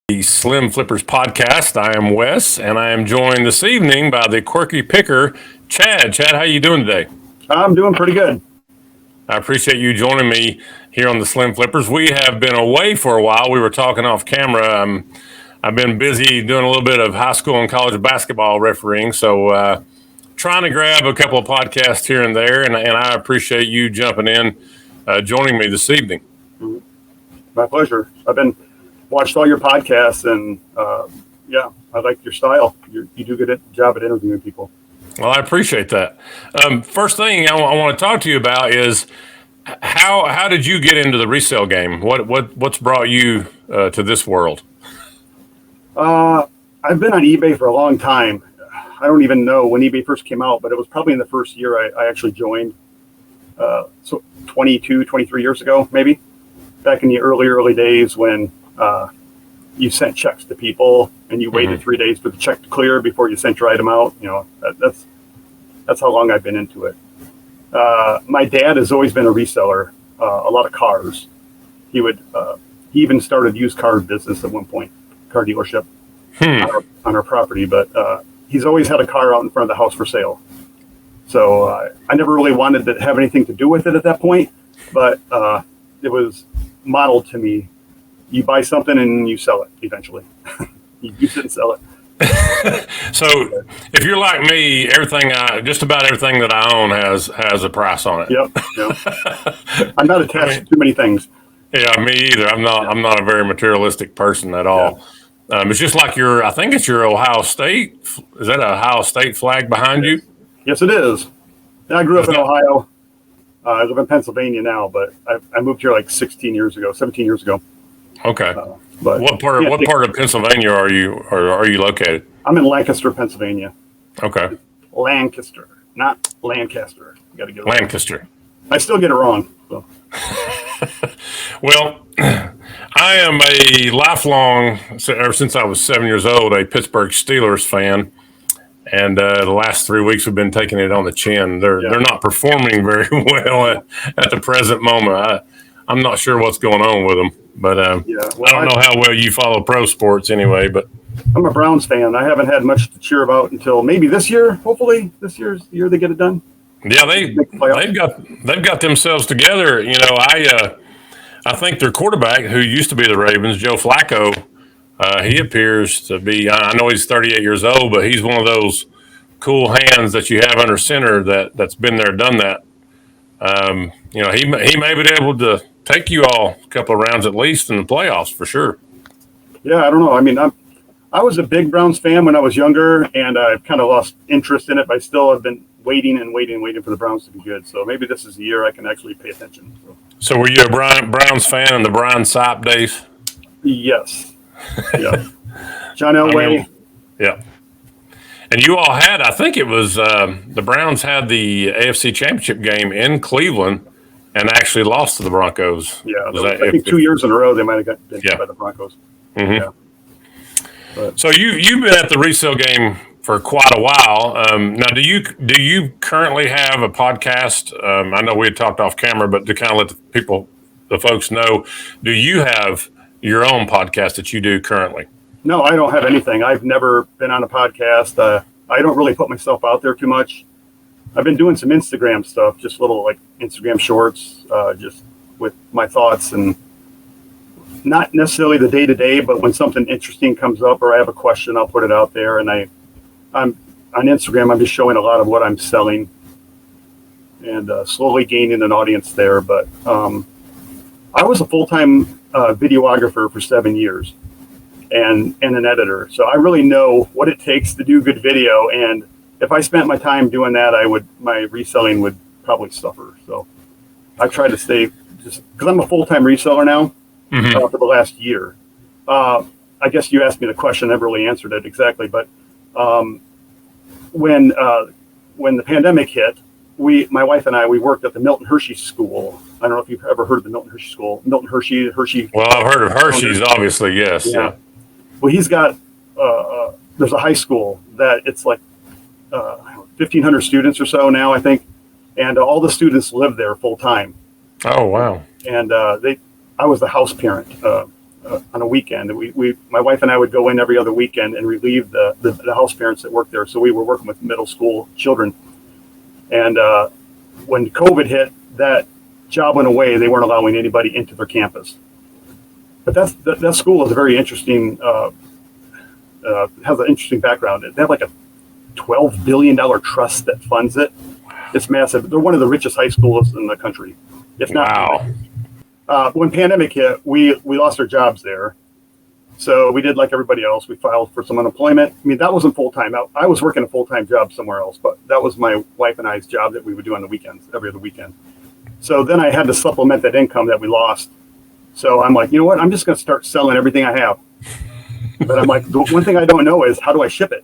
the Slim Flippers podcast. I am Wes, and I am joined this evening by the Quirky Picker, Chad. Chad, how you doing today? I'm doing pretty good. I appreciate you joining me here on the Slim Flippers. We have been away for a while. We were talking off camera. I've been busy doing a little bit of high school and college basketball refereeing, so trying to grab a couple of podcasts here and there, and I appreciate you jumping in, joining me this evening. My pleasure. Watched all your podcasts, and I like your style. You do a good job at interviewing people. Well, I appreciate that. First thing I want to talk to you about is how did you get into the resale game? What's brought you to this world? I've been on eBay for a long time. I don't even know when eBay first came out, but it was probably in the first year I actually joined. So 22, 23 years ago, maybe, back in the early days when you sent checks to people and you waited 3 days for the check to clear before you sent your item out. You know, that's how long I've been into it. My dad has always been a reseller, a lot of cars. He even started used car business at one point, car dealership on our property, but he's always had a car out in front of the house for sale. So I never really wanted to have anything to do with it at that point, but it was modeled to me. You buy something and you sell it eventually. You use it and sell it. So if you're like me, just about everything that I own has a price on it. Yep. I'm not attached to too many things. Yeah, me either. I'm not a very materialistic person at all. Yeah. It's just like I think it's your Ohio State. Is that a Ohio State flag behind you? Yes, it is. I grew up in Ohio. I live in Pennsylvania now, but I moved here like 17 years ago. Okay. But what part of Pennsylvania are you located? I'm in Lancaster, Pennsylvania. Okay. Lancaster, not Lancaster. You got to get it Lancaster. Wrong. I still get it wrong. So. Well, I am a lifelong, ever since I was 7 years old, a Pittsburgh Steelers fan. And the last 3 weeks we've been taking it on the chin. They're not performing very well at the present moment. I'm not sure what's going on with them, but I don't know how well you follow pro sports anyway. But I'm a Browns fan. I haven't had much to cheer about until maybe this year. Hopefully, this year's the year they get it done. Yeah, they've got themselves together. You know, I think their quarterback, who used to be the Ravens, Joe Flacco, he appears to be. I know he's 38 years old, but he's one of those cool hands that you have under center that's been there, done that. You know, he may be able to take you all a couple of rounds at least in the playoffs for sure. Yeah, I don't know. I mean, I was a big Browns fan when I was younger, and I've kind of lost interest in it, but I still have been waiting for the Browns to be good. So maybe this is the year I can actually pay attention. So were you a Browns fan in the Brian Sapp days? Yes. Yeah. John Elway. Yeah. And you all had, I think it was, the Browns had the AFC Championship game in Cleveland and actually lost to the Broncos. Yeah, I think 2 years in a row they might have got beat by the Broncos. Mm-hmm. Yeah. So you've been at the resale game for quite a while. Now, do you currently have a podcast? I know we had talked off camera, but to kind of let the folks know, do you have your own podcast that you do currently? No, I don't have anything. I've never been on a podcast. I don't really put myself out there too much. I've been doing some Instagram stuff, just little like Instagram shorts, just with my thoughts, and not necessarily the day-to-day, but when something interesting comes up or I have a question, I'll put it out there. And I'm on Instagram, I'm just showing a lot of what I'm selling and slowly gaining an audience there. But I was a full-time videographer for 7 years. And an editor. So I really know what it takes to do good video. And if I spent my time doing that, my reselling would probably suffer. So I try to stay, just because I'm a full-time reseller now for the last year. I guess you asked me the question, I never really answered it exactly. But when the pandemic hit, my wife and I worked at the Milton Hershey School. I don't know if you've ever heard of the Milton Hershey School. Milton Hershey. Well, I've heard of Hershey's, obviously, yes. Yeah. Well, he's got, there's a high school that it's like 1,500 students or so now, I think. And all the students live there full time. Oh, wow. And I was the house parent. on a weekend. My wife and I would go in every other weekend and relieve the house parents that worked there. So we were working with middle school children. And when COVID hit, that job went away. They weren't allowing anybody into their campus. But that school is a very interesting, has an interesting background. They have like a $12 billion trust that funds it. It's massive. They're one of the richest high schools in the country. If not, wow. When pandemic hit, we lost our jobs there. So we did like everybody else. We filed for some unemployment. I mean, that wasn't full-time. I was working a full-time job somewhere else, but that was my wife and I's job that we would do on the weekends, every other weekend. So then I had to supplement that income that we lost. So I'm like, you know what? I'm just going to start selling everything I have. But I'm like, the one thing I don't know is how do I ship it?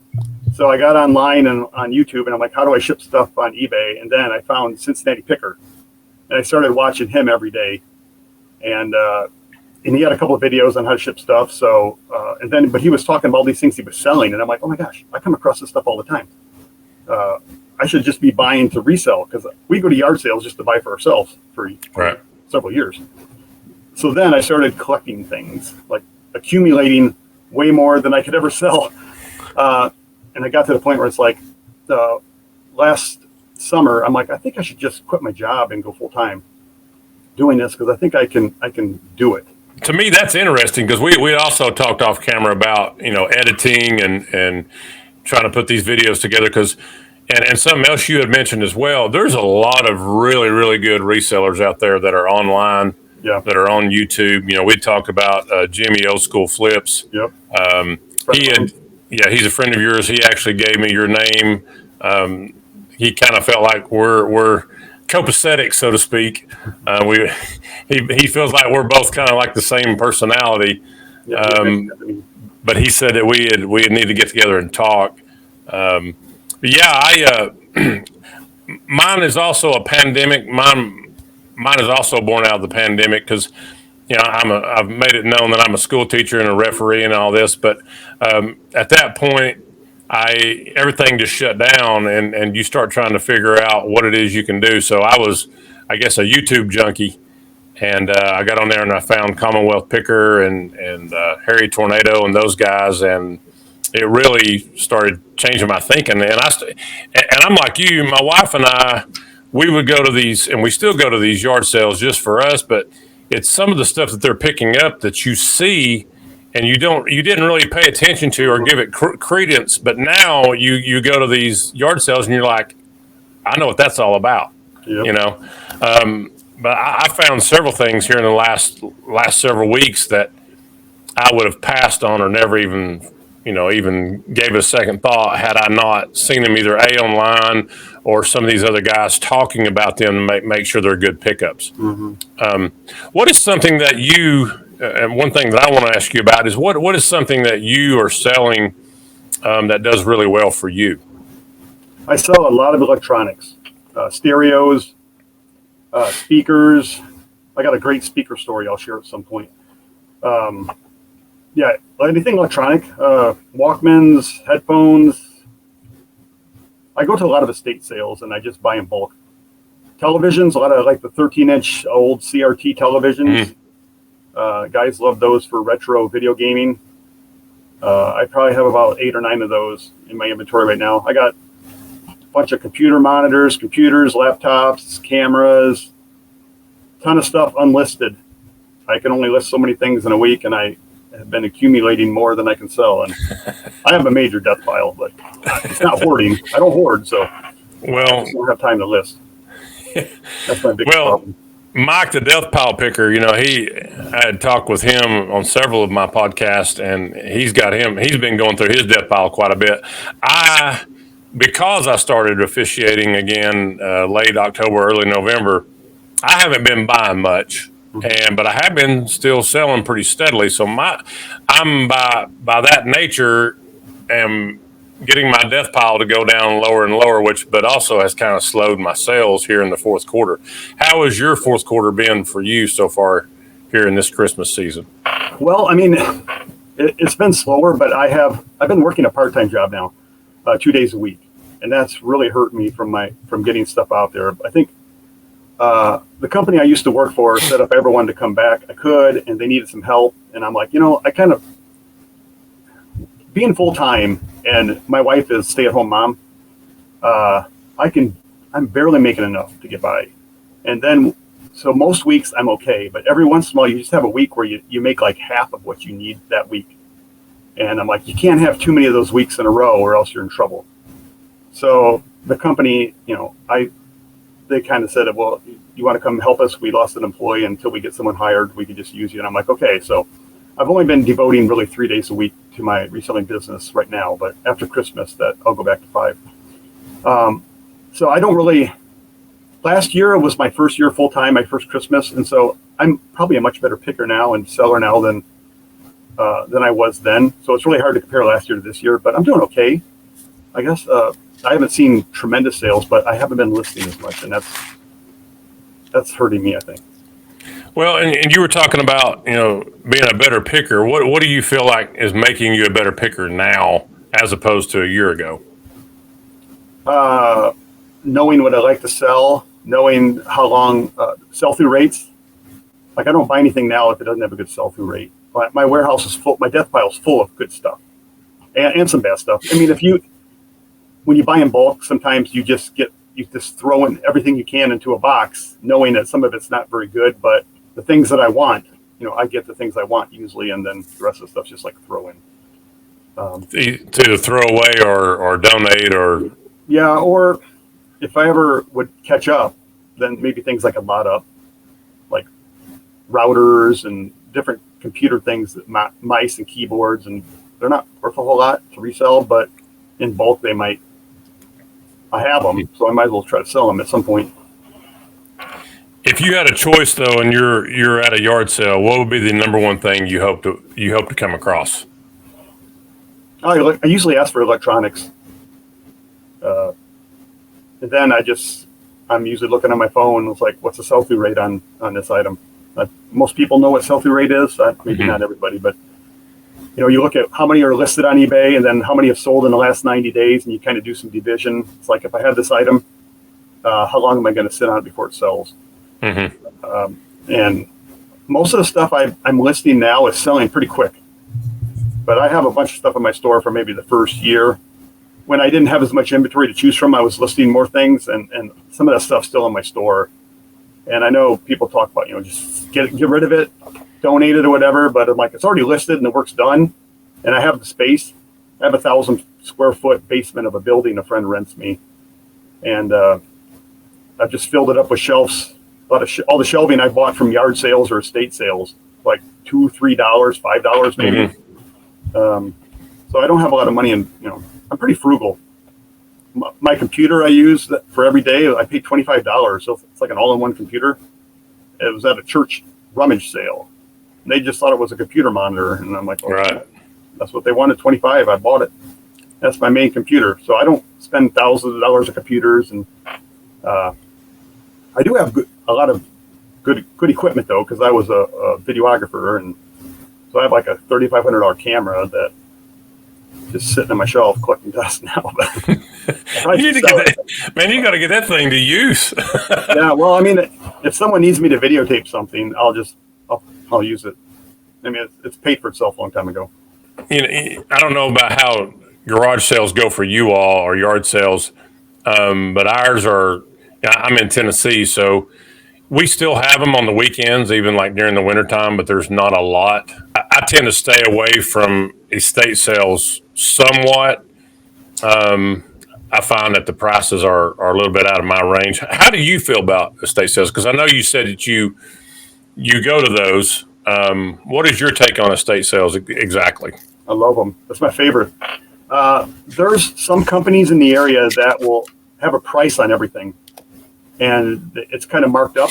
So I got online and on YouTube, and I'm like, how do I ship stuff on eBay? And then I found Cincinnati Picker, and I started watching him every day. And he had a couple of videos on how to ship stuff. So, but he was talking about all these things he was selling. And I'm like, oh my gosh, I come across this stuff all the time. I should just be buying to resell, because we go to yard sales just to buy for ourselves for several years. So then I started collecting things, like accumulating way more than I could ever sell. And I got to the point where it's like last summer, I'm like, I think I should just quit my job and go full time doing this, because I think I can do it. To me, that's interesting, because we also talked off camera about, editing and trying to put these videos together, because and something else you had mentioned as well, there's a lot of really, really good resellers out there that are online, that are on YouTube. We talked about Jimmy Old School Flips. Yep. He's a friend of yours. He actually gave me your name. He kind of felt like we're copacetic, so to speak. He feels like we're both kind of like the same personality. But he said that we need to get together and talk. Mine is also a pandemic. Mine is also born out of the pandemic, because I've made it known that I'm a school teacher and a referee and all this. But at that point, everything just shut down, and you start trying to figure out what it is you can do. So I was, I guess, a YouTube junkie, and I got on there and I found Commonwealth Picker and Harry Tornado and those guys, and it really started changing my thinking. And I'm like you, my wife and I, we would go to these, and we still go to these yard sales just for us, but it's some of the stuff that they're picking up that you see and you didn't really pay attention to or give it credence, but now you go to these yard sales and you're like, I know what that's all about. Yep. But I found several things here in the last several weeks that I would have passed on or never even gave it a second thought had I not seen them either online or some of these other guys talking about them to make sure they're good pickups. Mm-hmm. What is something that and one thing that I want to ask you about is what is something that you are selling that does really well for you? I sell a lot of electronics, stereos, speakers. I got a great speaker story I'll share at some point. Anything electronic, Walkmans, headphones. I go to a lot of estate sales and I just buy in bulk. Televisions, a lot of like the 13-inch old CRT televisions. Guys love those for retro video gaming. I probably have about 8 or 9 of those in my inventory right now. I got a bunch of computer monitors, laptops, cameras, ton of stuff unlisted. I can only list so many things in a week, and I have been accumulating more than I can sell. And I have a major death pile, but it's not hoarding. I don't hoard, so I just don't have time to list. That's my biggest problem. Mike, the death pile picker, I had talked with him on several of my podcasts, and he's been going through his death pile quite a bit. Because I started officiating again late October, early November, I haven't been buying much, but I have been still selling pretty steadily. So I'm by that nature am getting my death pile to go down lower and lower, but also has kind of slowed my sales here in the fourth quarter. How has your fourth quarter been for you so far here in this Christmas season? Well, I mean, it's been slower, but I've been working a part-time job now, 2 days a week, and that's really hurt me from getting stuff out there. I think the company I used to work for said if I ever wanted to come back, I could, and they needed some help. And I'm like, I kind of, being full time, and my wife is stay-at-home mom. I'm barely making enough to get by, and then so most weeks I'm okay, but every once in a while you just have a week where you make like half of what you need that week, and I'm like, you can't have too many of those weeks in a row, or else you're in trouble. So the company, they kind of said, well, you want to come help us? We lost an employee. Until we get someone hired, we could just use you. And I'm like, okay. So I've only been devoting really 3 days a week to my reselling business right now, but after Christmas that I'll go back to 5. So I don't really, last year was my first year full-time, my first Christmas. And so I'm probably a much better picker now and seller now than I was then. So it's really hard to compare last year to this year, but I'm doing okay. I guess I haven't seen tremendous sales, but I haven't been listing as much, and that's hurting me, I think. Well, and you were talking about, being a better picker. What do you feel like is making you a better picker now as opposed to a year ago? Knowing what I like to sell, knowing how long sell-through rates. Like I don't buy anything now if it doesn't have a good sell-through rate. My warehouse is full. My death pile is full of good stuff and some bad stuff. I mean, when you buy in bulk, sometimes you just throw in everything you can into a box, knowing that some of it's not very good, but the things that I want, I get the things I want usually, and then the rest of the stuff's just like throw in. To throw away or donate or. Yeah, or if I ever would catch up, then maybe things like a lot up, like routers and different computer things, mice and keyboards, and they're not worth a whole lot to resell, but in bulk they might. I have them, so I might as well try to sell them at some point. If you had a choice though, and you're at a yard sale, what would be the number one thing you hope to come across? I usually ask for electronics, and then I'm usually looking on my phone. It's like, what's the sell-through rate on this item? Most people know what sell-through rate is. Maybe not everybody, but you look at how many are listed on eBay and then how many have sold in the last 90 days, and you kind of do some division. It's like, if I have this item, how long am I going to sit on it before it sells? Mm-hmm. And most of the stuff I'm listing now is selling pretty quick. But I have a bunch of stuff in my store for maybe the first year. When I didn't have as much inventory to choose from, I was listing more things, and some of that stuff's still in my store. And I know people talk about, just get rid of it, donate it or whatever, but I'm like, it's already listed and the work's done, and I have the space. I have 1,000 square foot basement of a building a friend rents me, and I've just filled it up with shelves. All the shelving I bought from yard sales or estate sales, like $2, $3, $5 maybe. Mm-hmm. So I don't have a lot of money, and I'm pretty frugal. My computer I use for every day, I pay $25, so it's like an all-in-one computer. It was at a church rummage sale. They just thought it was a computer monitor, and I'm like, oh, right. That's what they wanted, $25. I bought it. That's my main computer. So I don't spend thousands of dollars on computers, and I do have a lot of good equipment though, because I was a videographer, and so I have like a $3,500 camera that just sitting on my shelf collecting dust now. You need to get that, man. You got to get that thing to use. Yeah, well, I mean, if someone needs me to videotape something, I'll use it. I mean, it's paid for itself a long time ago. I don't know about how garage sales go for you all or yard sales, but ours are. I'm in Tennessee, so we still have them on the weekends, even like during the wintertime, but there's not a lot. I tend to stay away from estate sales somewhat. I find that the prices are a little bit out of my range. How do you feel about estate sales? Because I know you said that you go to those. What is your take on estate sales exactly? I love them. That's my favorite. There's some companies in the area that will have a price on everything, and it's kind of marked up.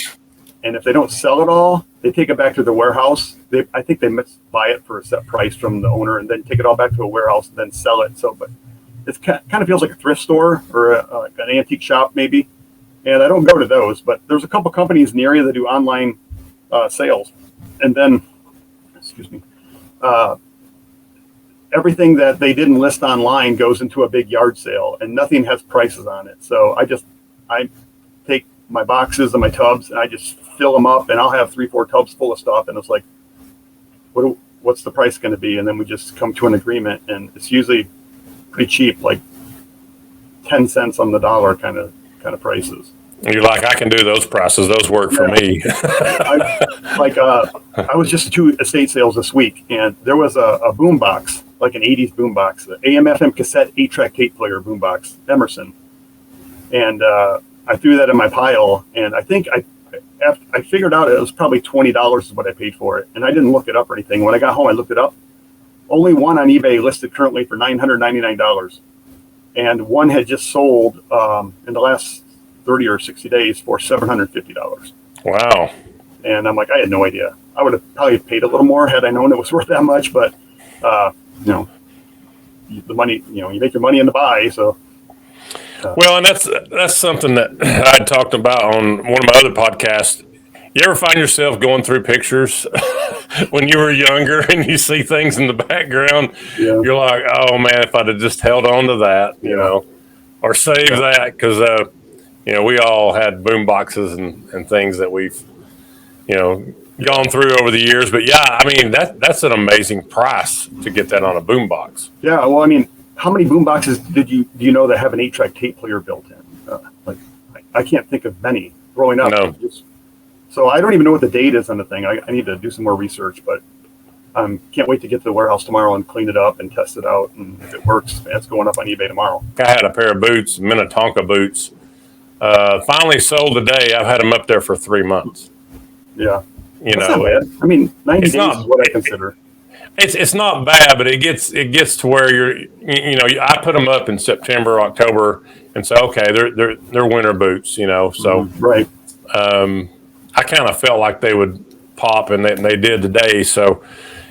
And if they don't sell it all, they take it back to the warehouse. I think they must buy it for a set price from the owner and then take it all back to a warehouse and then sell it. So, but it kind of feels like a thrift store or like an antique shop maybe. And I don't go to those, but there's a couple companies in the area that do online sales. And then, everything that they didn't list online goes into a big yard sale, and nothing has prices on it. So I take my boxes and my tubs, and I just fill them up, and I'll have 3-4 tubs full of stuff, and it's like, what's the price going to be? And then we just come to an agreement, and it's usually pretty cheap, like 10 cents on the dollar kind of prices. You're like, I can do those prices. Those work for me. I was just at 2 estate sales this week, and there was a boom box, like an 80s boom box, the AM/FM cassette 8-track tape player boom box, Emerson. And I threw that in my pile, and I think I figured out it was probably $20 is what I paid for it, and I didn't look it up or anything. When I got home, I looked it up. Only one on eBay listed currently for $999, and one had just sold in the last 30 or 60 days for $750. Wow. And I'm like, I had no idea. I would have probably paid a little more had I known it was worth that much, but the money, you make your money in the buy, so. Well, and that's something that I talked about on one of my other podcasts. You ever find yourself going through pictures when you were younger and you see things in the background? Yeah. You're like, oh man, if I'd have just held on to that, or saved that, because we all had boom boxes and things that we've gone through over the years. But yeah, I mean that's an amazing price to get that on a boom box. Yeah, well, I mean, how many boom boxes do you know that have an 8-track tape player built in? I can't think of many growing up. No. So I don't even know what the date is on the thing. I need to do some more research, but can't wait to get to the warehouse tomorrow and clean it up and test it out. And if it works, it's going up on eBay tomorrow. I had a pair of boots, Minnetonka boots, finally sold today. I've had them up there for 3 months. Yeah. That's not bad. I mean, 90 days is what I consider. It's not bad, but it gets to where I put them up in September, October, and say, okay, they're winter boots, so right. I kind of felt like they would pop, and they did today. So,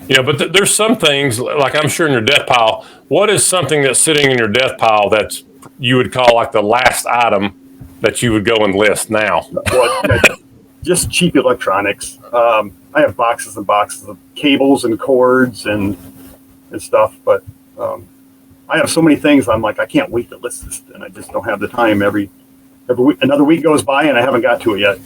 but there's some things, like I'm sure in your death pile. What is something that's sitting in your death pile that you would call like the last item that you would go and list now? Just cheap electronics. I have boxes and boxes of cables and cords and stuff, but I have so many things. I'm like, I can't wait to list this, and I just don't have the time. Every week, another week goes by, and I haven't got to it yet.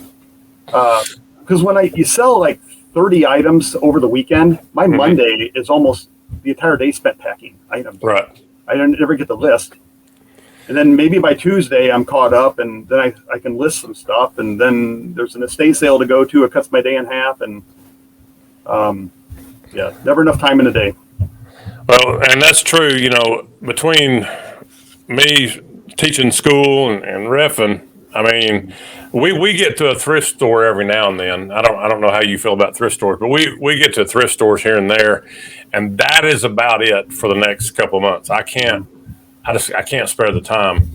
Because when you sell like 30 items over the weekend, my Monday is almost the entire day spent packing items. Right. I never get the list. And then maybe by Tuesday I'm caught up, and then I can list some stuff, and then there's an estate sale to go to. It cuts my day in half, and never enough time in the day. Well, and that's true. Between me teaching school and reffing, I mean, we get to a thrift store every now and then. I don't know how you feel about thrift stores, but we get to thrift stores here and there, and that is about it for the next couple of months. I can't spare the time.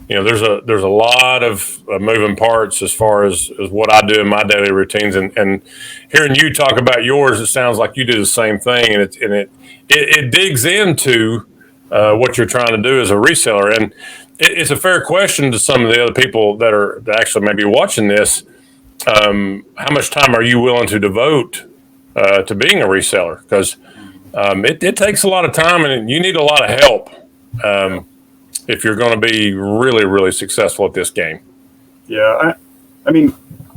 There's a lot of moving parts as far as what I do in my daily routines, and hearing you talk about yours, it sounds like you do the same thing, and it digs into what you're trying to do as a reseller. And it's a fair question to some of the other people that actually may be watching this. How much time are you willing to devote to being a reseller? Because it takes a lot of time, and you need a lot of help if you're going to be really, really successful at this game. Yeah, I mean,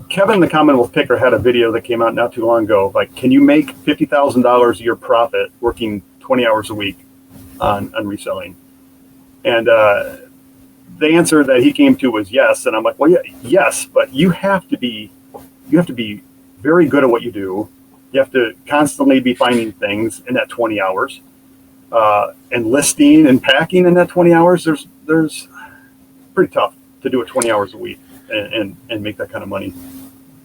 Kevin the Commonwealth Picker had a video that came out not too long ago. Like, can you make $50,000 a year profit working 20 hours a week on reselling? And the answer that he came to was yes. And I'm like, well, yeah, yes, but you have to be very good at what you do. You have to constantly be finding things in that 20 hours. And listing and packing in that 20 hours, there's pretty tough to do it 20 hours a week and make that kind of money.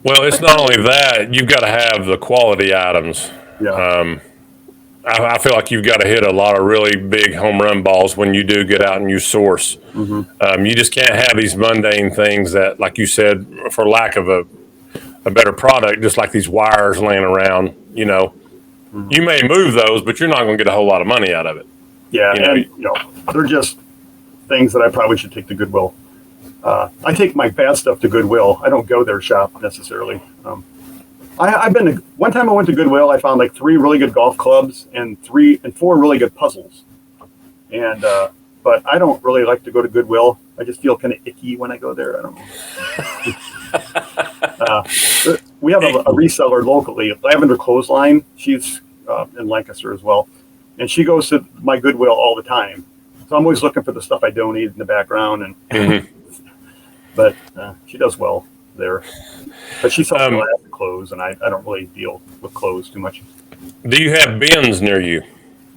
Well, it's not only that, you've got to have the quality items. Yeah. I feel like you've got to hit a lot of really big home run balls when you do get out and you source. Mm-hmm. You just can't have these mundane things that, like you said, for lack of a better product, just like these wires laying around, mm-hmm. You may move those, but you're not going to get a whole lot of money out of it. Yeah, they're just things that I probably should take to Goodwill. I take my bad stuff to Goodwill. I don't go there shop necessarily. One time I went to Goodwill, I found like 3 really good golf clubs and 4 really good puzzles. And but I don't really like to go to Goodwill. I just feel kind of icky when I go there. I don't know. We have a reseller locally, Lavender Clothesline. She's in Lancaster as well, and she goes to my Goodwill all the time. So I'm always looking for the stuff I donate in the background, and but she does well there. But she sells glass clothes, and I don't really deal with clothes too much. Do you have bins near you?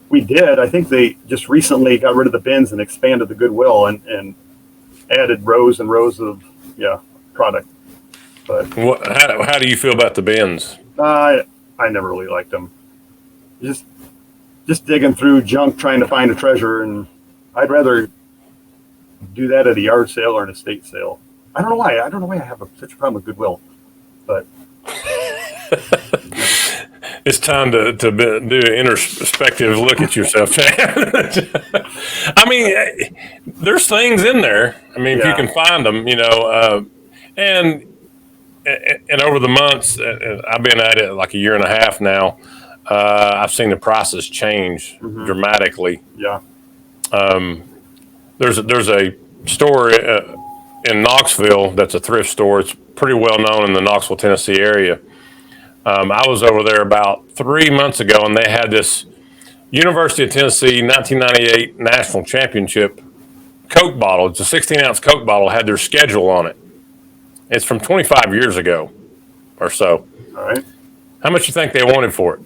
We did. I think they just recently got rid of the bins and expanded the Goodwill and added rows and rows of product. But how do you feel about the bins? I never really liked them. Just digging through junk trying to find a treasure, and I'd rather do that at a yard sale or an estate sale. I don't know why. I have such a problem with Goodwill, but it's time to do an introspective look at yourself, Chad. I mean, there's things in there. I mean, if you can find them, and over the months, I've been at it like a year and a half now. I've seen the prices change dramatically. Yeah. There's a store in Knoxville that's a thrift store. It's pretty well known in the Knoxville, Tennessee area. I was over there about 3 months ago, and they had this University of Tennessee 1998 National Championship Coke bottle. It's a 16-ounce Coke bottle, had their schedule on it. It's from 25 years ago or so. All right. How much you think they wanted for it?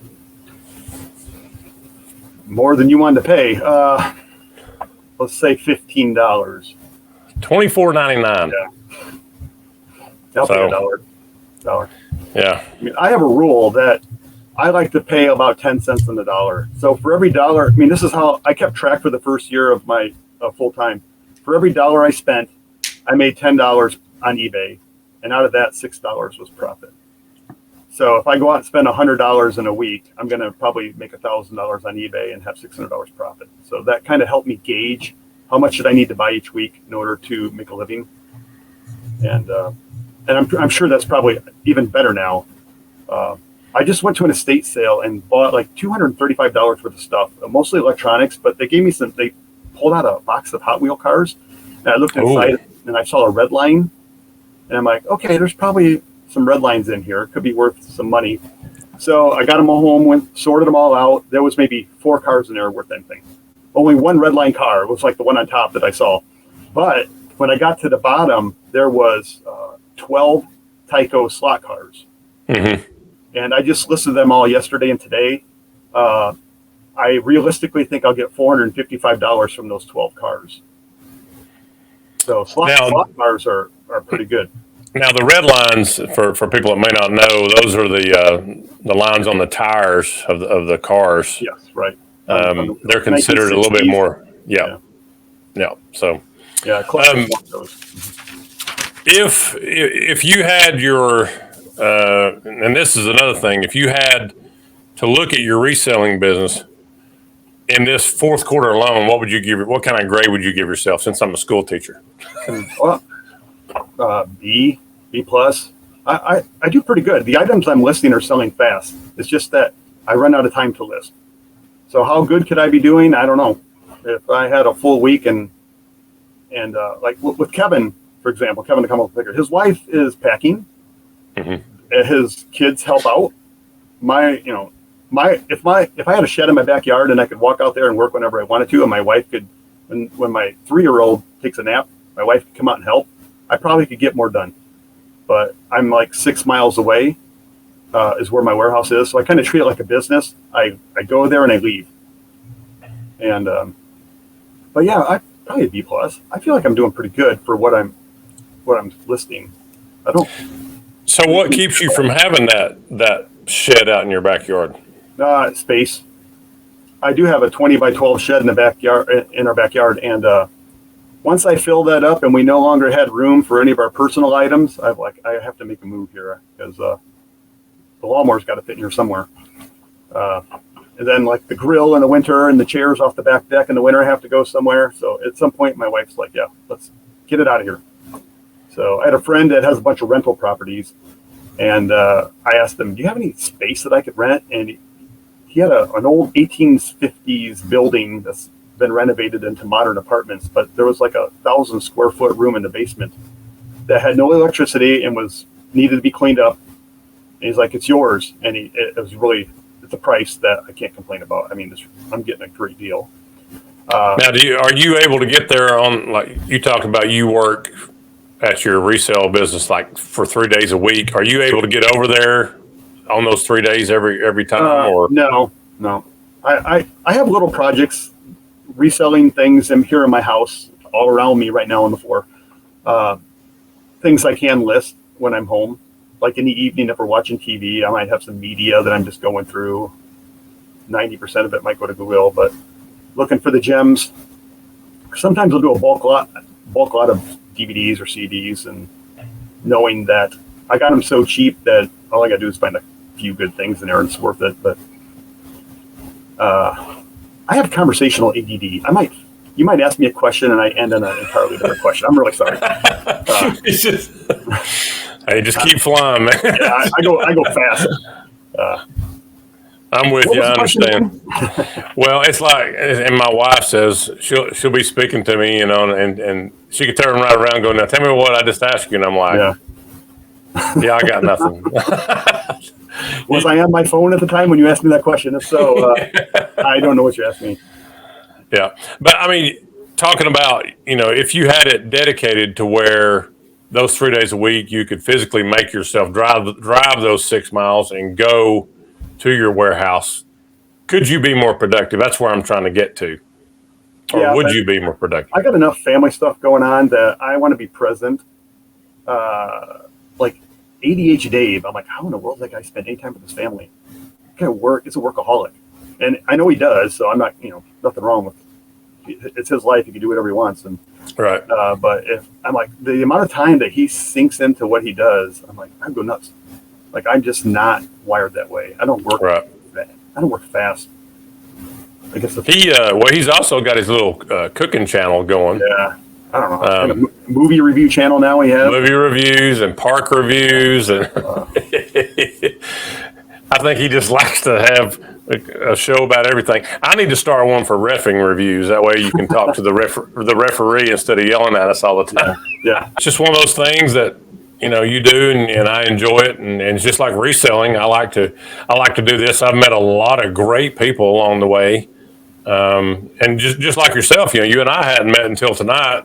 More than you wanted to pay. Let's say $15. $24.99. Yeah. I'll pay $1. Yeah. I mean, I have a rule that I like to pay about 10 cents on the dollar. So for every dollar, I mean, this is how I kept track for the first year of my full time. For every dollar I spent, I made $10 on eBay, and out of that, $6 was profit. So if I go out and spend $100 in a week, I'm going to probably make $1,000 on eBay and have $600 profit. So that kind of helped me gauge how much did I need to buy each week in order to make a living. And I'm sure that's probably even better now. I just went to an estate sale and bought like $235 worth of stuff, mostly electronics, but they pulled out a box of Hot Wheel cars, and I looked inside and I saw a red line, and I'm like, okay, there's probably some red lines in here. It could be worth some money. So I got them all home, sorted them all out. There was maybe 4 cars in there worth anything. Only one red line car was like the one on top that I saw. But when I got to the bottom, there was 12 Tyco slot cars. And I just listed them all yesterday and today. I realistically think I'll get $455 from those 12 cars. So slot cars are pretty good. Now the red lines, for people that may not know, those are the lines on the tires of the cars. Yes, right. They're considered a little bit more. Yeah. So. Yeah. If you had your, and this is another thing, if you had to look at your reselling business in this fourth quarter alone, what kind of grade would you give yourself? Since I'm a school teacher. B plus. I do pretty good. The items I'm listing are selling fast. It's just that I run out of time to list. So how good could I be doing? I don't know. If I had a full week and like with Kevin, for example, Kevin to come up with figure, his wife is packing. His kids help out. If I had a shed in my backyard and I could walk out there and work whenever I wanted to, and my wife could, when my 3-year-old takes a nap, my wife could come out and help. I probably could get more done. But I'm like 6 miles away, is where my warehouse is. So I kind of treat it like a business. I go there and I leave. And but yeah, I probably a B plus. I feel like I'm doing pretty good for what I'm listing. I don't. So what keeps you from having that shed out in your backyard? Space. I do have a 20 by 12 shed in our backyard, and once I fill that up and we no longer had room for any of our personal items, I have to make a move here because the lawnmower's got to fit in here somewhere. And then like the grill in the winter and the chairs off the back deck in the winter have to go somewhere. So at some point my wife's like, yeah, let's get it out of here. So I had a friend that has a bunch of rental properties, and I asked him, do you have any space that I could rent? And he had an old 1850s building that's been renovated into modern apartments, but there was like 1,000 square foot room in the basement that had no electricity and needed to be cleaned up. And he's like, "It's yours," and it's a price that I can't complain about. I mean, I'm getting a great deal. Now, are you able to get there on, like you talk about, you work at your resale business like for 3 days a week? Are you able to get over there on those 3 days every time? Or no. I have little projects, reselling things here in my house, all around me right now on the floor. Things I can list when I'm home. Like in the evening, if we're watching TV, I might have some media that I'm just going through. 90% of it might go to Goodwill, but looking for the gems. Sometimes I'll do a bulk lot of DVDs or CDs, and knowing that I got them so cheap that all I got to do is find a few good things in there and it's worth it. But I have conversational ADD. You might ask me a question and I end on an entirely different question. I'm really sorry. Hey, just keep flying, man. Yeah, I go fast. I'm with you. I understand. Well, it's like, and my wife says she'll be speaking to me, and she could turn right around and go, "Now tell me what I just asked you," and I'm like, "Yeah, I got nothing." Was I on my phone at the time when you asked me that question? If so, I don't know what you're asking me. Yeah, but I mean, talking about, if you had it dedicated to where those 3 days a week you could physically make yourself drive those 6 miles and go to your warehouse, could you be more productive? That's where I'm trying to get to. Or would you be more productive? I got enough family stuff going on that I want to be present. Like ADH Dave, I'm like, how in the world does that guy spend any time with his family? It's a workaholic. And I know he does, so I'm not, nothing wrong with it. It's his life. He can do whatever he wants. And right. But if I'm like, the amount of time that he sinks into what he does, I'm like, I'd go nuts. Like, I'm just not wired that way. I don't work. Right. I don't work fast. I guess he's also got his little cooking channel going. Yeah. I don't know. Kind of movie review channel now we have. Movie reviews and park reviews, and I think he just likes to have a show about everything. I need to start one for reffing reviews. That way you can talk to the referee instead of yelling at us all the time. Yeah. It's just one of those things that you do, and I enjoy it, and it's just like reselling. I like to do this. I've met a lot of great people along the way, and just like yourself, you and I hadn't met until tonight,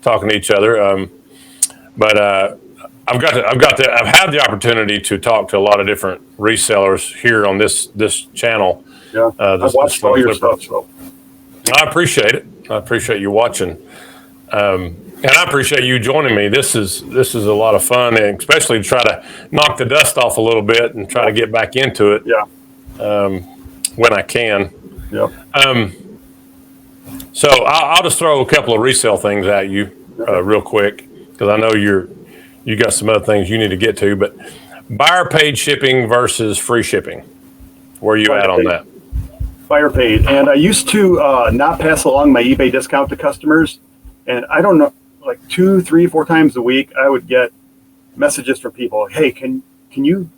talking to each other. But I've had the opportunity to talk to a lot of different resellers here on this channel. Yeah, I've watched all your stuff. So I appreciate it. I appreciate you watching. And I appreciate you joining me. This is a lot of fun, and especially to try to knock the dust off a little bit and try to get back into it. Yeah. When I can. Yeah. So I'll just throw a couple of resale things at you real quick, because I know you got some other things you need to get to. But buyer paid shipping versus free shipping, where are you at on that? Buyer paid, and I used to not pass along my eBay discount to customers, and I don't know. Like 2, 3, 4 times a week, I would get messages from people. Hey, can you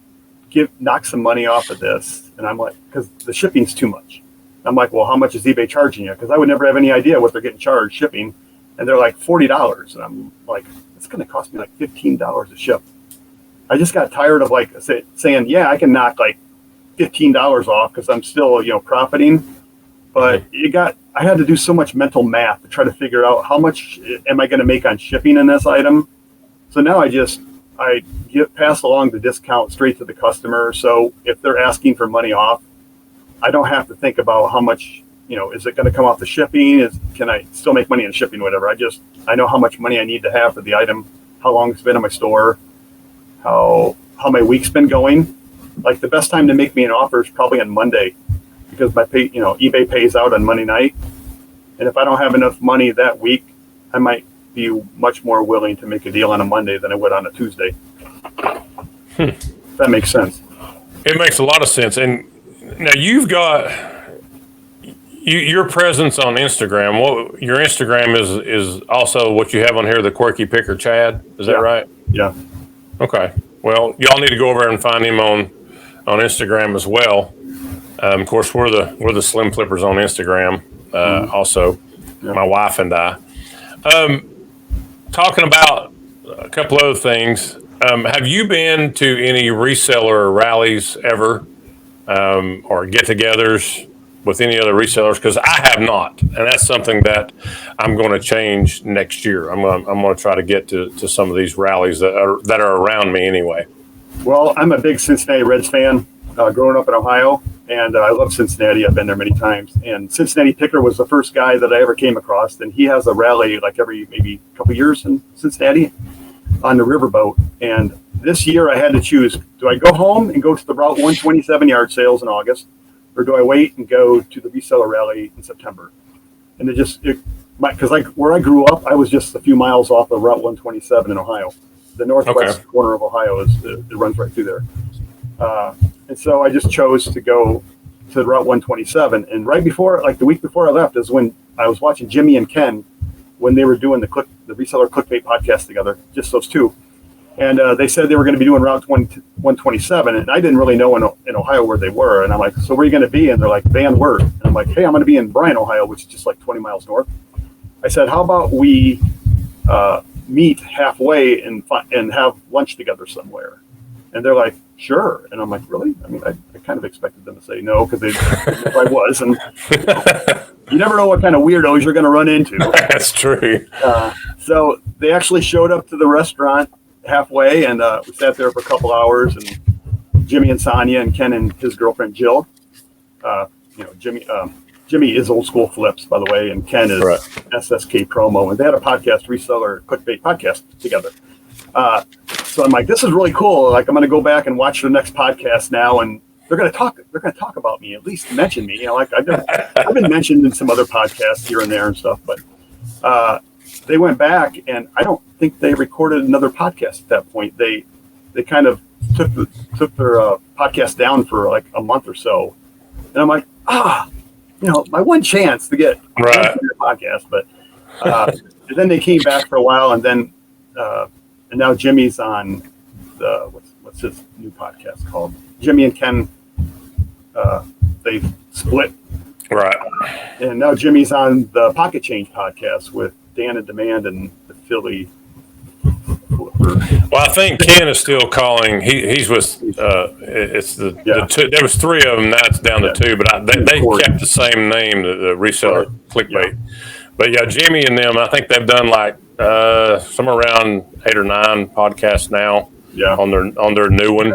knock some money off of this? And I'm like, because the shipping's too much. I'm like, well, how much is eBay charging you? Because I would never have any idea what they're getting charged shipping. And they're like $40. And I'm like, it's going to cost me like $15 to ship. I just got tired of like saying, yeah, I can knock like $15 off because I'm still, profiting. But I had to do so much mental math to try to figure out how much am I going to make on shipping in this item. So now I pass along the discount straight to the customer. So if they're asking for money off, I don't have to think about how much, is it going to come off the shipping? Can I still make money on shipping, whatever. I know how much money I need to have for the item, how long it's been in my store, how my week's been going. Like the best time to make me an offer is probably on Monday, because eBay pays out on Monday night. And if I don't have enough money that week, I might be much more willing to make a deal on a Monday than I would on a Tuesday. If that makes sense. It makes a lot of sense. And now you've got your presence on Instagram. Your Instagram is also what you have on here, the Quirky Picker Chad. Is that right? Yeah. Okay. Well, y'all need to go over and find him on Instagram as well. Of course, we're the Slim Flippers on Instagram. also, my wife and I. Talking about a couple other things, have you been to any reseller rallies ever, or get-togethers with any other resellers? Because I have not, and that's something that I'm going to change next year. I'm going to try to get to some of these rallies that are around me anyway. Well, I'm a big Cincinnati Reds fan, growing up in Ohio, and I love Cincinnati. I've been there many times. And Cincinnati Picker was the first guy that I ever came across, and he has a rally like every maybe couple years in Cincinnati on the riverboat. And this year I had to choose: do I go home and go to the Route 127 yard sales in August, or do I wait and go to the reseller rally in September? And because like where I grew up, I was just a few miles off of Route 127 in Ohio. The northwest corner of Ohio it runs right through there. And so I just chose to go to Route 127. And right before, like the week before I left, is when I was watching Jimmy and Ken when they were doing the reseller clickbait podcast together, just those two. And they said they were going to be doing Route 127. And I didn't really know in Ohio where they were. And I'm like, so where are you going to be? And they're like, Van Wert. And I'm like, hey, I'm going to be in Bryan, Ohio, which is just like 20 miles north. I said, how about we meet halfway and have lunch together somewhere? And they're like, sure. And I'm like, really? I mean, I kind of expected them to say no, because if I was. And you never know what kind of weirdos you're going to run into. That's true. So they actually showed up to the restaurant halfway, and we sat there for a couple hours. And Jimmy and Sonia and Ken and his girlfriend Jill. Jimmy is Old School Flips, by the way, and Ken is SSK Promo, and they had a podcast, reseller clickbait podcast together. So I'm like, this is really cool. Like, I'm going to go back and watch the next podcast now, and they're going to talk about me, at least mention me. You know, like I've been mentioned in some other podcasts here and there and stuff, but they went back, and I don't think they recorded another podcast at that point. They kind of took their podcast down for like a month or so, and I'm like, my one chance to get a podcast. But and then they came back for a while, and then and now Jimmy's on the what's his new podcast called? Jimmy and Ken. They split, right? And now Jimmy's on the Pocket Change podcast with Dan and Demand and the Philly. Well, I think Ken is still calling. He's with. It's the two. There was three of them. Now it's down to two. But they kept the same name, the reseller clickbait. Yeah. But yeah, Jimmy and them. I think they've done like somewhere around 8 or 9 podcasts now. Yeah. On their new one.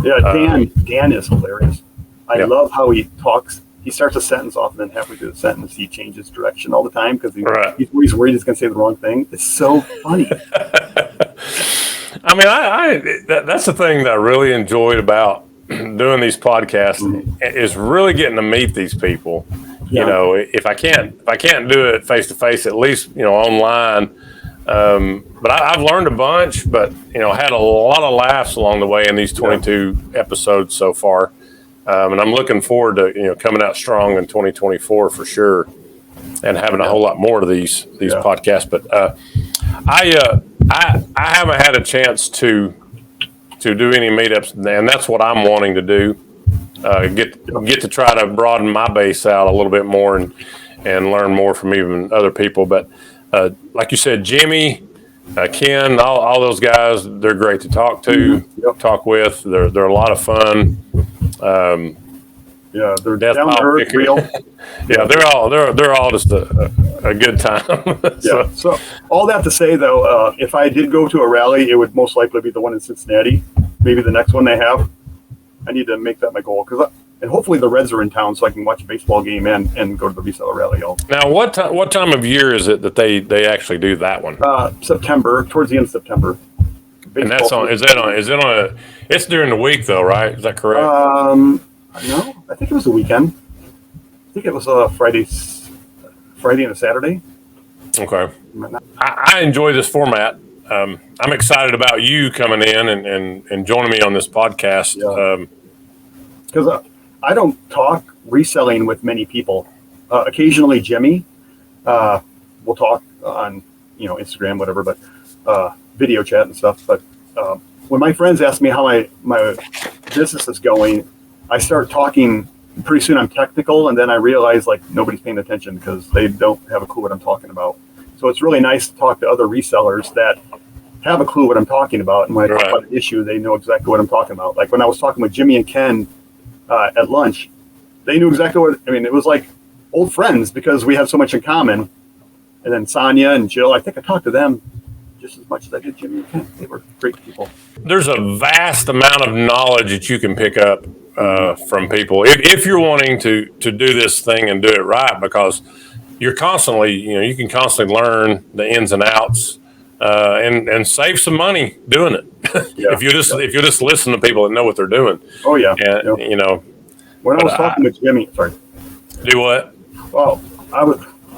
Yeah. Dan is hilarious. I love how he talks. He starts a sentence off, and then halfway through the sentence, he changes direction all the time because he's worried he's going to say the wrong thing. It's so funny. I mean, that's the thing that I really enjoyed about doing these podcasts is really getting to meet these people. Yeah. You know, if I can't do it face to face, at least online. But I've learned a bunch. But had a lot of laughs along the way in these 22 episodes so far. And I'm looking forward to coming out strong in 2024 for sure, and having a whole lot more of these podcasts. But I haven't had a chance to do any meetups, and that's what I'm wanting to do. Get to try to broaden my base out a little bit more and learn more from even other people. But like you said, Jimmy, Ken, all those guys, they're great to talk to, talk with. They're a lot of fun. They're down to earth, real. They're all just a good time. So all that to say, though, if I did go to a rally, it would most likely be the one in Cincinnati. Maybe the next one they have. I need to make that my goal and hopefully the Reds are in town so I can watch a baseball game and go to the reseller rally. Now, what time of year is it that they actually do that one? September, towards the end of September. Baseball. And that's on. Is it on a? It's during the week though, right? Is that correct? No, I think it was the weekend. I think it was Friday and a Saturday. Okay. I enjoy this format. I'm excited about you coming in and joining me on this podcast. Because I don't talk reselling with many people. Occasionally, Jimmy will talk on Instagram, whatever, but video chat and stuff. But when my friends ask me how my business is going, I start talking pretty soon I'm technical, and then I realize like nobody's paying attention because they don't have a clue what I'm talking about. So it's really nice to talk to other resellers that have a clue what I'm talking about. And when I talk about an issue, they know exactly what I'm talking about. Like when I was talking with Jimmy and Ken at lunch, they knew exactly it was like old friends because we have so much in common. And then Sonia and Jill, I think I talked to them just as much as I did Jimmy and Ken. They were great people. There's a vast amount of knowledge that you can pick up from people if you're wanting to do this thing and do it right, because you're constantly, you can constantly learn the ins and outs and save some money doing it. Yeah. if you just listen to people that know what they're doing. Oh yeah. And when I was talking with Jimmy, sorry. Do what? Well,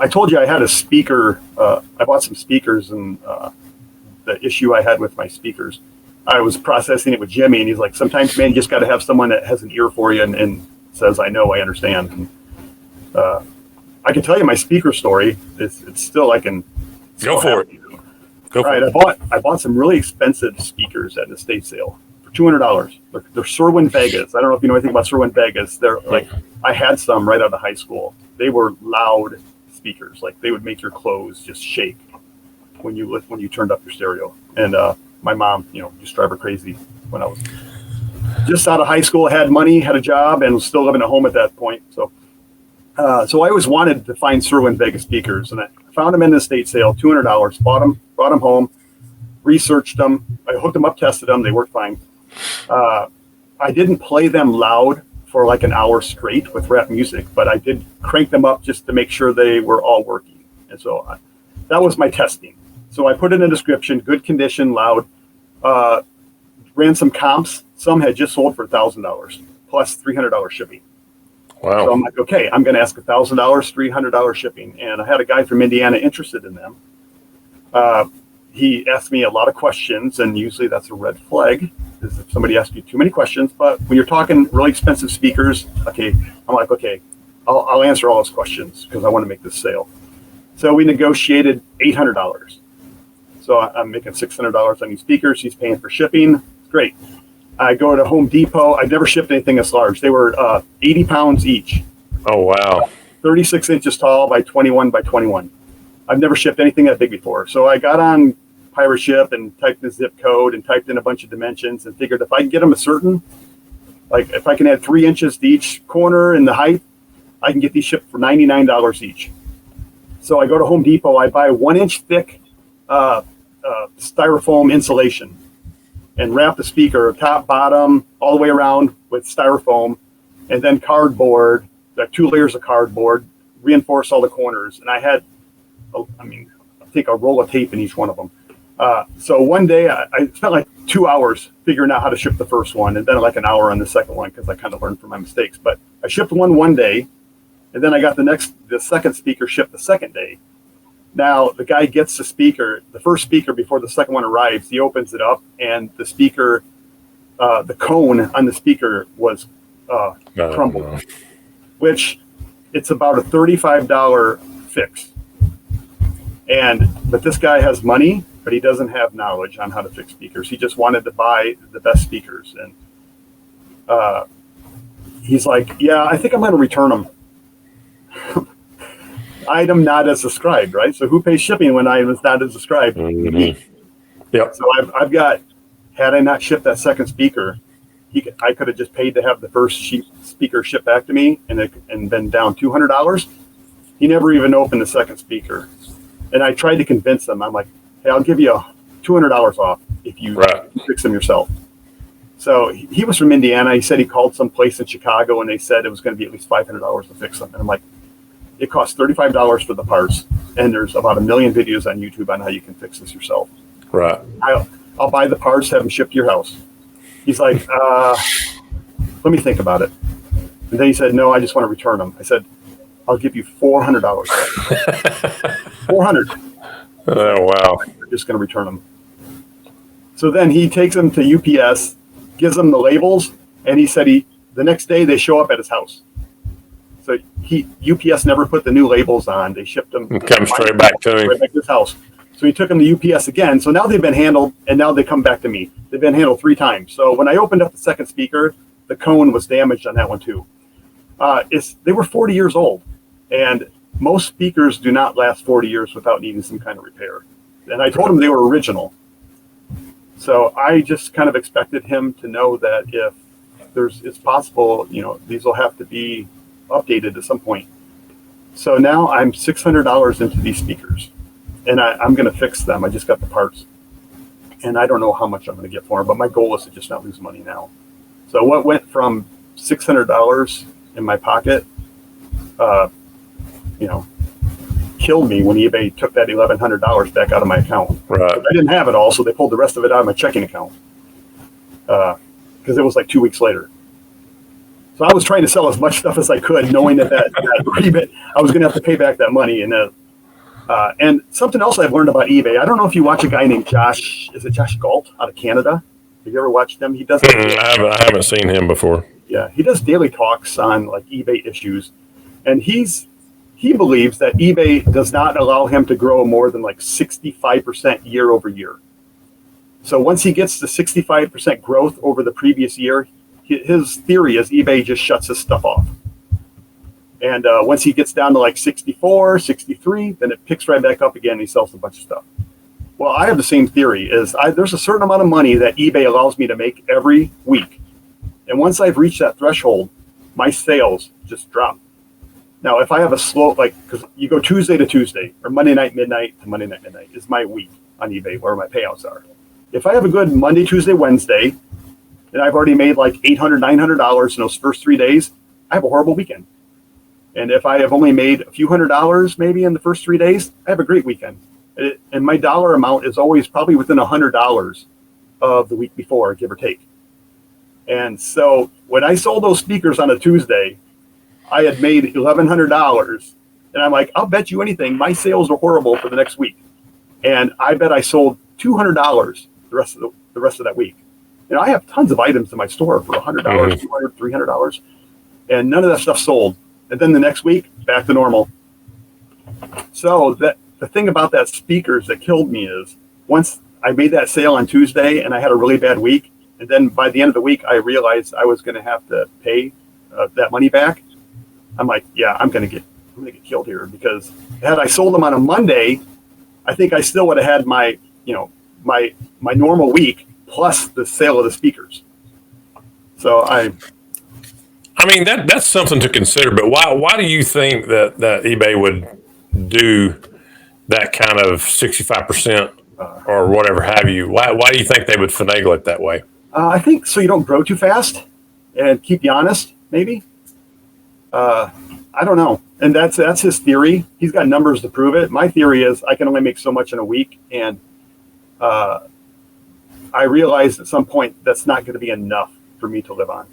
I told you I had a speaker. I bought some speakers, and the issue I had with my speakers, I was processing it with Jimmy, and he's like, sometimes, man, you just got to have someone that has an ear for you and says, I know, I understand. And, I can tell you my speaker story. It's still, I can go for it. All right, I bought some really expensive speakers at an estate sale for $200. They're Cerwin Vegas. I don't know if you know anything about Cerwin Vegas. They're like, I had some right out of high school. They were loud speakers. Like they would make your clothes just shake when you turned up your stereo. And my mom, just drive her crazy when I was just out of high school, had money, had a job, and was still living at home at that point. So I always wanted to find Cerwin Vegas speakers, and I found them in the estate sale, $200. Bought them home, researched them. I hooked them up, tested them. They worked fine. I didn't play them loud for like an hour straight with rap music, but I did crank them up just to make sure they were all working. And so that was my testing. So I put in a description, good condition, loud, ran some comps. Some had just sold for $1,000 plus $300 shipping. Wow. So I'm like, okay, I'm going to ask $1,000, $300 shipping. And I had a guy from Indiana interested in them. He asked me a lot of questions, and usually that's a red flag, is if somebody asks you too many questions. But when you're talking really expensive speakers, okay, I'm like, okay, I'll answer all those questions because I want to make this sale. So we negotiated $800. So I'm making $600 on these speakers. He's paying for shipping. Great. I go to Home Depot. I've never shipped anything this large. They were 80 pounds each. Oh, wow. 36 inches tall by 21 by 21. I've never shipped anything that big before. So I got on Pirate Ship and typed the zip code and typed in a bunch of dimensions and figured if I can get them a certain, like if I can add 3 inches to each corner in the height, I can get these shipped for $99 each. So I go to Home Depot. I buy 1 inch thick styrofoam insulation and wrap the speaker top, bottom, all the way around with styrofoam, and then cardboard, like 2 layers of cardboard, reinforce all the corners. And I had, I think a roll of tape in each one of them. So one day I spent like 2 hours figuring out how to ship the first one, and then like an hour on the second one because I kind of learned from my mistakes. But I shipped one day, and then I got the second speaker shipped the second day. Now the guy gets the first speaker before the second one arrives. He opens it up, and the speaker, the cone on the speaker was crumbled, which it's about a $35 fix. But this guy has money, but he doesn't have knowledge on how to fix speakers. He just wanted to buy the best speakers, and he's like, "Yeah, I think I'm going to return them." Item not as described, right? So who pays shipping when item is not as described? Mm-hmm. Yep. So I've got, had I not shipped that second speaker, I could have just paid to have the first speaker shipped back to me and been down $200. He never even opened the second speaker. And I tried to convince him. I'm like, hey, I'll give you $200 off if you fix them yourself. So he was from Indiana. He said he called some place in Chicago, and they said it was going to be at least $500 to fix them. And I'm like, it costs $35 for the parts, and there's about 1 million videos on YouTube on how you can fix this yourself. Right. I'll buy the parts, have them shipped to your house. He's like, let me think about it. And then he said, no, I just want to return them. I said, I'll give you $400. $400. Oh, wow. I'm just going to return them. So then he takes them to UPS, gives them the labels, and he said the next day they show up at his house. So UPS never put the new labels on. They shipped them. Come straight back to him. Right back to his house. So he took them to UPS again. So now they've been handled, and now they come back to me. They've been handled 3 times. So when I opened up the second speaker, the cone was damaged on that one too. They were 40 years old, and most speakers do not last 40 years without needing some kind of repair. And I told him they were original. So I just kind of expected him to know that if it's possible, these will have to be updated at some point. So now I'm $600 into these speakers, and I'm going to fix them. I just got the parts, and I don't know how much I'm going to get for them, but my goal is to just not lose money now. So what went from $600 in my pocket, killed me when eBay took that $1,100 back out of my account. Right. I didn't have it all, so they pulled the rest of it out of my checking account because it was like 2 weeks later. So I was trying to sell as much stuff as I could, knowing that rebate, I was going to have to pay back that money. And something else I've learned about eBay, I don't know if you watch a guy named Josh, is it Josh Galt out of Canada? Have you ever watched him? He does. I haven't seen him before. Yeah, he does daily talks on like eBay issues, and he believes that eBay does not allow him to grow more than like 65% year over year. So once he gets to 65% growth over the previous year, his theory is eBay just shuts his stuff off. And once he gets down to like 64, 63, then it picks right back up again and he sells a bunch of stuff. Well, I have the same theory. There's a certain amount of money that eBay allows me to make every week. And once I've reached that threshold, my sales just drop. Now, if I have a slow, because you go Tuesday to Tuesday, or Monday night midnight to Monday night midnight is my week on eBay where my payouts are. If I have a good Monday, Tuesday, Wednesday, and I've already made like $800, $900 in those first 3 days, I have a horrible weekend. And if I have only made a few $100 maybe in the first 3 days, I have a great weekend. And my dollar amount is always probably within $100 of the week before, give or take. And so when I sold those speakers on a Tuesday, I had made $1,100. And I'm like, I'll bet you anything, my sales are horrible for the next week. And I bet I sold $200 the rest of that week. I have tons of items in my store for $100, $200, $300, and none of that stuff sold. And then the next week, back to normal. So the thing about that speakers that killed me is once I made that sale on Tuesday and I had a really bad week, and then by the end of the week, I realized I was going to have to pay that money back. I'm like, yeah, I'm going to get killed here, because had I sold them on a Monday, I think I still would have had my normal week plus the sale of the speakers. So I mean that's something to consider. But why do you think that eBay would do that kind of 65% or whatever have you? Why do you think they would finagle it that way? I think so you don't grow too fast and keep you honest, maybe. I don't know. And that's his theory. He's got numbers to prove it. My theory is I can only make so much in a week, and I realized at some point that's not going to be enough for me to live on.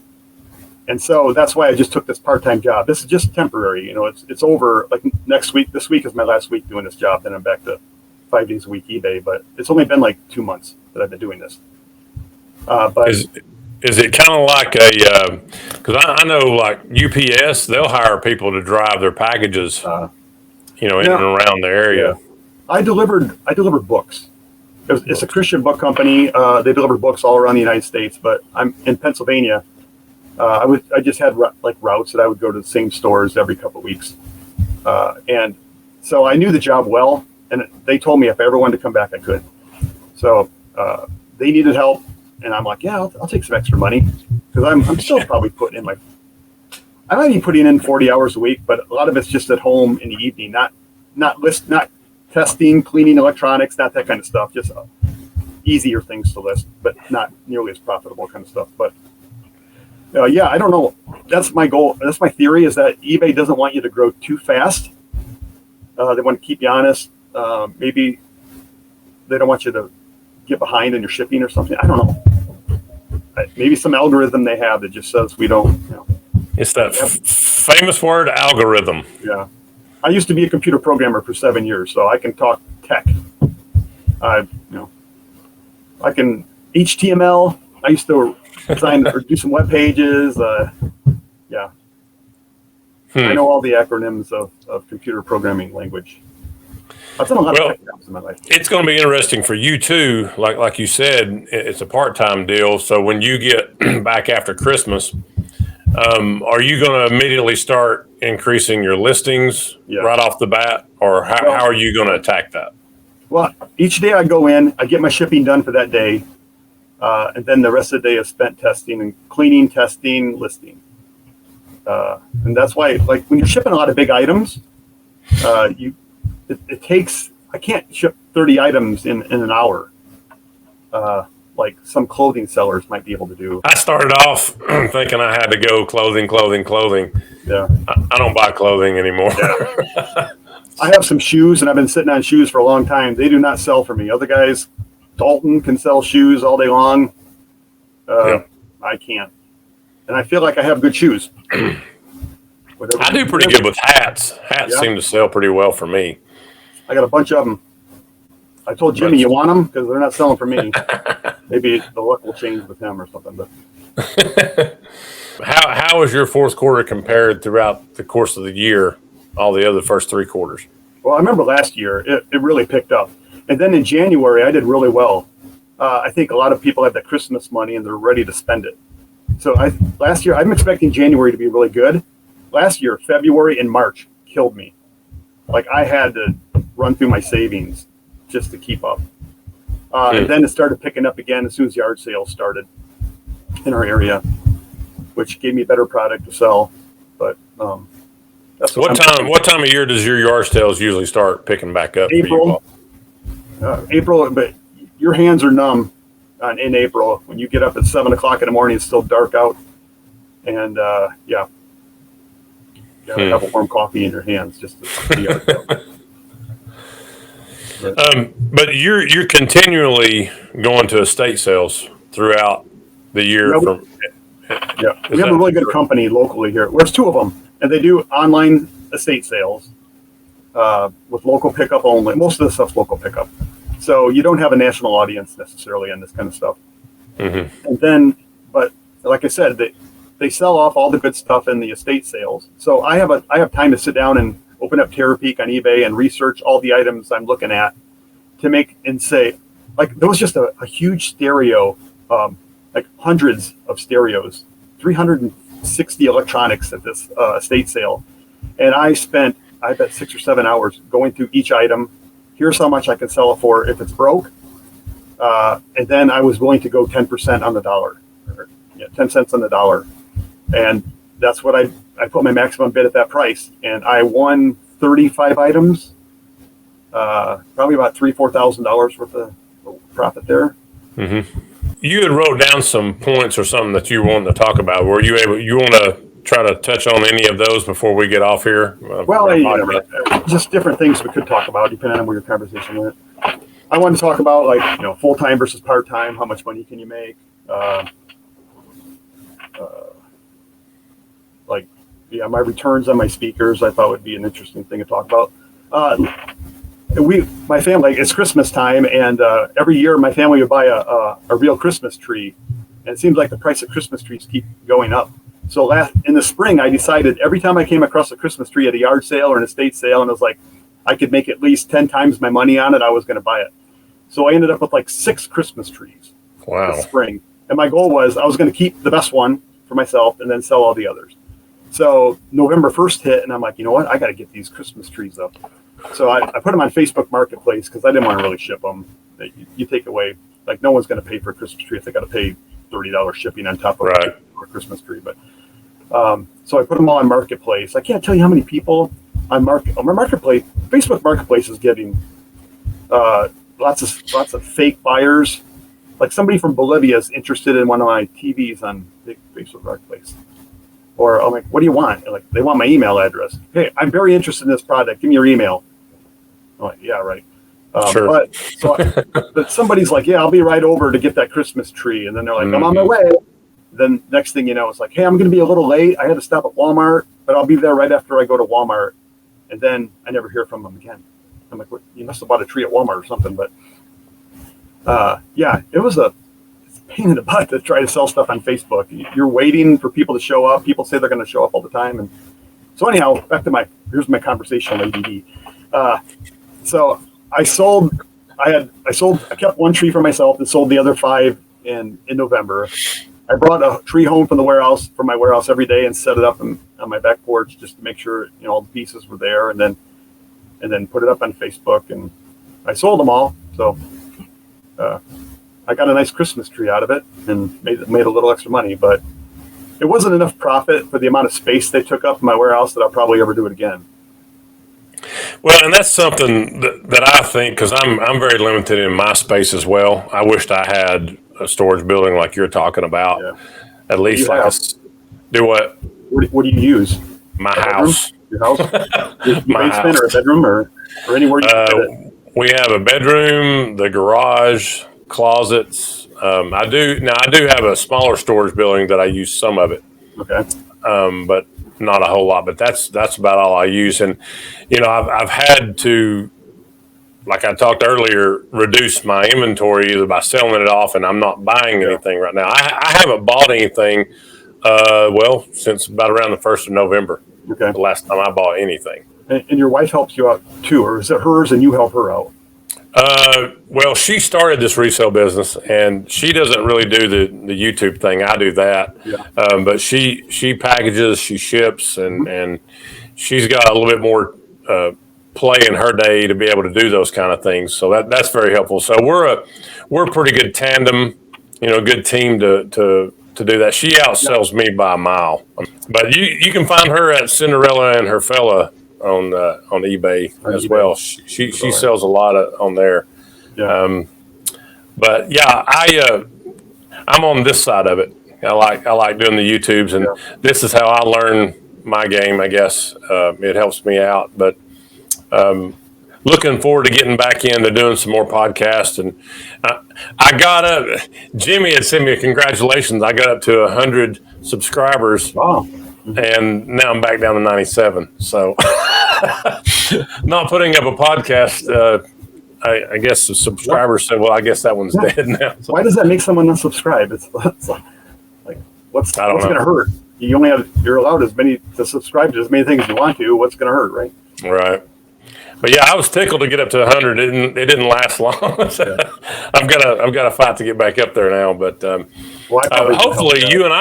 And so that's why I just took this part-time job. This is just temporary. It's over like next week. This week is my last week doing this job. Then I'm back to 5 days a week eBay, but it's only been like 2 months that I've been doing this. But is it kind of like because I know like UPS, they'll hire people to drive their packages, in and around the area. Yeah. I delivered books. It's a Christian book company. They deliver books all around the United States, but I'm in Pennsylvania. I just had like routes that I would go to the same stores every couple of weeks. And so I knew the job well, and they told me if I ever wanted to come back, I could. So they needed help, and I'm like, yeah, I'll take some extra money, because I'm still probably putting in I might be putting in 40 hours a week, but a lot of it's just at home in the evening, not testing, cleaning electronics, not that kind of stuff, just easier things to list, but not nearly as profitable kind of stuff. But yeah, I don't know. That's my goal. That's my theory, is that eBay doesn't want you to grow too fast. They want to keep you honest. Maybe they don't want you to get behind in your shipping or something. I don't know. Maybe some algorithm they have that just says we don't. It's that famous word, algorithm. Yeah. I used to be a computer programmer for 7 years, so I can talk tech. I can HTML. I used to design or do some web pages. Yeah. I know all the acronyms of computer programming language. I've done a lot of tech jobs in my life. It's going to be interesting for you too. Like you said, it's a part-time deal. So when you get back after Christmas, Are you going to immediately start increasing your listings right off the bat, or how are you going to attack that? Well, each day I go in, I get my shipping done for that day, and then the rest of the day is spent testing and cleaning, testing, listing. And that's why, like, when you're shipping a lot of big items, it takes, I can't ship 30 items in an hour, like some clothing sellers might be able to do. I started off thinking I had to go clothing. Yeah. I don't buy clothing anymore. Yeah. I have some shoes, and I've been sitting on shoes for a long time. They do not sell for me. Other guys, Dalton can sell shoes all day long. I can't. And I feel like I have good shoes. I do pretty good with hats. Hats seem to sell pretty well for me. I got a bunch of them. I told Jimmy, you want them? Because they're not selling for me. Maybe the luck will change with him or something. But how was your fourth quarter compared throughout the course of the year, all the other first three quarters? Well, I remember last year, it really picked up. And then in January, I did really well. I think a lot of people have that Christmas money and they're ready to spend it. So last year, I'm expecting January to be really good. Last year, February and March killed me. Like, I had to run through my savings just to keep up. And then it started picking up again as soon as yard sales started in our area, which gave me a better product to sell. But that's what time of year does your yard sales usually start picking back up? April. April, but your hands are numb in April. When you get up at 7 o'clock in the morning, it's still dark out, and you gotta have a warm coffee in your hands just to be out. But you're continually going to estate sales throughout the year. We have a really good company locally here. There's two of them, and they do online estate sales with local pickup only. Most of the stuff's local pickup, so you don't have a national audience necessarily on this kind of stuff. Mm-hmm. And then, but like I said, they sell off all the good stuff in the estate sales. So I have time to sit down and open up TerraPeak on eBay and research all the items I'm looking at to make and say, like, there was just a huge stereo, like hundreds of stereos, 360 electronics at this estate sale. And I bet 6 or 7 hours going through each item. Here's how much I can sell it for if it's broke. And then I was willing to go 10% on the dollar, 10 cents on the dollar. And that's what I put my maximum bid at that price. And I won 35 items, probably about $3,000-$4,000 worth of profit there. Mm-hmm. You had wrote down some points or something that you wanted to talk about. Were you able? You want to try to touch on any of those before we get off here? Just different things we could talk about depending on where your conversation went. I wanted to talk about, like, full time versus part time. How much money can you make? My returns on my speakers, I thought would be an interesting thing to talk about. My family, it's Christmas time, and every year my family would buy a real Christmas tree, and it seems like the price of Christmas trees keep going up. So in the spring, I decided every time I came across a Christmas tree at a yard sale or an estate sale, and it was like I could make at least 10 times my money on it, I was going to buy it. So I ended up with like 6 Christmas trees this spring, and my goal was I was going to keep the best one for myself and then sell all the others. So November 1st hit, and I'm like, you know what? I got to get these Christmas trees up. So I put them on Facebook Marketplace because I didn't want to really ship them. You take away, like, no one's going to pay for a Christmas tree if they got to pay $30 shipping on top of a Christmas tree. But so I put them all on Marketplace. I can't tell you how many people on my Marketplace. Facebook Marketplace is getting lots of fake buyers. Like, somebody from Bolivia is interested in one of my TVs on Facebook Marketplace. Or I'm like, what do you want? Like, they want my email address. Hey, I'm very interested in this product. Give me your email. I'm like, yeah, right. Sure. But somebody's like, yeah, I'll be right over to get that Christmas tree. And then they're like, I'm on my way. Then next thing you know, it's like, hey, I'm going to be a little late. I had to stop at Walmart, but I'll be there right after I go to Walmart. And then I never hear from them again. I'm like, what? You must have bought a tree at Walmart or something. But it was a pain in the butt to try to sell stuff on Facebook. You're waiting for people to show up. People say they're going to show up all the time. And so anyhow, back to here's my conversational ADD. So I kept one tree for myself and sold the other 5 in November. I brought a tree home from my warehouse every day and set it up on my back porch just to make sure, all the pieces were there, and then put it up on Facebook, and I sold them all. So I got a nice Christmas tree out of it and made a little extra money, but it wasn't enough profit for the amount of space they took up in my warehouse that I'll probably ever do it again. Well, and that's something that I think, because I'm very limited in my space as well. I wished I had a storage building like you're talking about. Yeah. At least like do what? What do you use? My house. Your house? Your My basement house. Or a bedroom or anywhere you can fit it? We have a bedroom, the garage, closets. I do have a smaller storage building that I use some of it. Okay. But not a whole lot. But that's about all I use. And I've had to, like I talked earlier, reduce my inventory either by selling it off, and I'm not buying anything right now. I haven't bought anything, since about around the 1st of November. Okay. The last time I bought anything. And your wife helps you out too, or is it hers and you help her out? Well, she started this resale business, and she doesn't really do the YouTube thing. I do that. Yeah. But she packages, she ships, and she's got a little bit more play in her day to be able to do those kind of things. So that's very helpful. So we're a pretty good tandem, good team to do that. She outsells me by a mile. But you can find her at Cinderella and her fella on eBay as well. She sells a lot on there. Yeah. But yeah, I'm on this side of it. I like doing the YouTubes, and this is how I learn my game, I guess. It helps me out, but looking forward to getting back into doing some more podcasts. And I got up. Jimmy had sent me a congratulations. I got up to 100 subscribers. Wow. And now I'm back down to 97. So not putting up a podcast. I guess the subscribers said, well, I guess that one's dead now. So, why does that make someone unsubscribe? It's like, what's going to hurt? You're allowed to subscribe to as many things as you want to. What's going to hurt, right? Right. But yeah, I was tickled to get up to 100. It didn't last long. So I've got to fight to get back up there now. But hopefully you and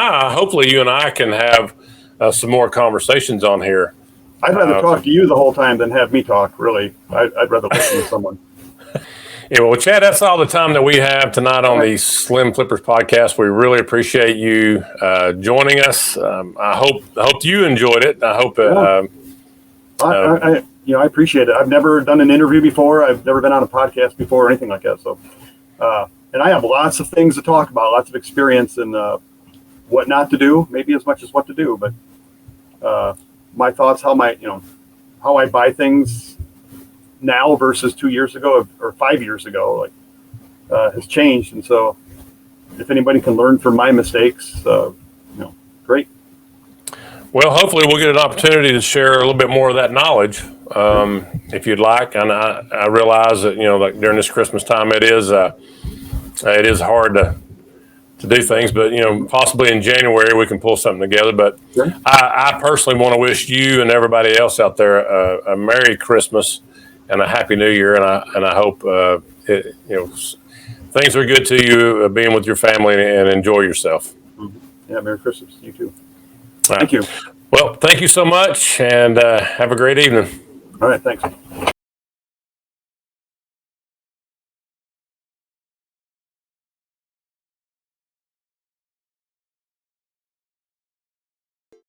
I can have some more conversations on here. I'd rather talk to you the whole time than have me talk. Really, I'd rather listen to someone. Yeah, well, Chad, that's all the time that we have tonight on the Slim Flippers podcast. We really appreciate you joining us. I hope you enjoyed it. I hope. I appreciate it. I've never done an interview before. I've never been on a podcast before or anything like that. So, and I have lots of things to talk about, lots of experience and what not to do, maybe as much as what to do. But my thoughts, how I buy things now versus 2 years ago or 5 years ago, has changed. And so, if anybody can learn from my mistakes, great. Well, hopefully we'll get an opportunity to share a little bit more of that knowledge, if you'd like. And I realize that like during this Christmas time, it is hard to do things, but possibly in January we can pull something together. But I personally want to wish you and everybody else out there a Merry Christmas and a Happy New Year, and I hope things are good to you, being with your family, and enjoy yourself. Mm-hmm. Yeah, Merry Christmas. You too. All right. Thank you. Well, thank you so much, and have a great evening. All right, thanks.